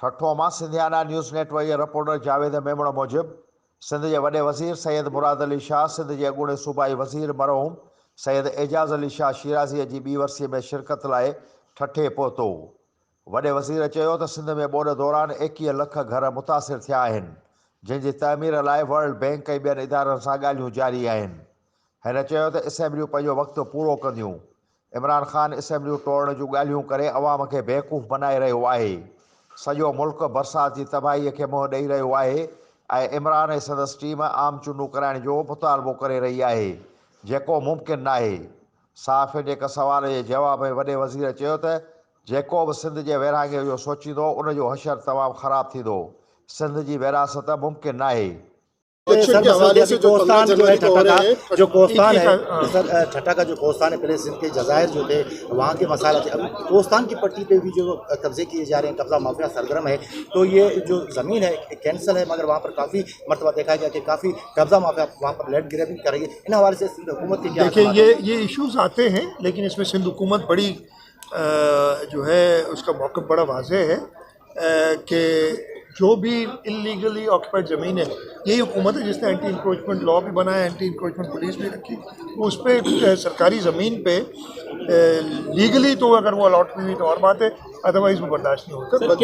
ठठो मां सिंधियाना news network जे reporter Javed Memon मूजिब सिंध के वॾे वज़ीर सैयद मुराद अली शाह, सिंध के अॻूणे सूबाई वज़ीर मरहूम सैयद एजाज़ अली शाह शिराज़ीअ जी ॿी वरसीअ में शिरकत लाइ ठठे पहुतो। वॾे वज़ीर चयो त सिंध में ॿोॾ दौरान 21 लख घर मुतासिर थिया आहिनि, जिन जी तइमीर लाइ वर्ल्ड बैंक ऐं ॿियनि इदारनि सां ॻाल्हियूं जारी आहिनि। हिन चयो त असेंबलियूं पंहिंजो वक़्तु पूरो कंदियूं। इमरान ख़ान असेंबलियूं तोड़ण जूं ॻाल्हियूं करे अवाम खे बेवकूफ़ बनाए रहियो आहे। सॼो मुल्क बरसात जी तबाहीअ खे मुंहुं ॾेई रहियो आहे ऐं इमरान ऐं संदसि टीम आम चूंडूं कराइण जो मुतालबो करे रही आहे, जेको मुमकिन नाहे। साफ़ जे हिक सवाल जे जवाब में वॾे वज़ीर चयो त जेको बि सिंध जे विरहाङे जो सोचींदो उनजो हशर तमामु ख़राबु थींदो। सिंध जी विरासत मुमकिन नाहे। सर के हवाले से जो कोस्तान जो है ठट्टा का जो कोस्तान है सर, ठट्टा का जो कोस्तान है, पहले सिंध के जजायर जो थे वहाँ के मसाला थे, अभी कोस्तान की पट्टी पे भी जो कब्जे किए जा रहे हैं, कब्जा माफिया सरगर्म है, तो ये जो ज़मीन है कैंसल है, मगर वहाँ पर काफ़ी मरतबा देखा गया कि काफ़ी कब्जा माफिया वहाँ पर लैंड ग्रैबिंग कर रही है। इन हवाले से सिंध हुकूमत के क्या? देखिए, ये इश्यूज आते हैं, लेकिन इसमें सिंध हुकूमत बड़ी जो है उसका मौक़िफ़ बड़ा वाज़ेह है कि जो भी इलीगली ऑक्यूपाइड ज़मीन है, यही हुकूमत है जिसने एंटी इंक्रोचमेंट लॉ भी बनाया, एंटी इंक्रोचमेंट पुलिस भी रखी। उस पर सरकारी ज़मीन पे लीगली तो अगर वो अलॉट हुई तो और बात है, अदरवाइज़ वो बर्दाश्त नहीं होता।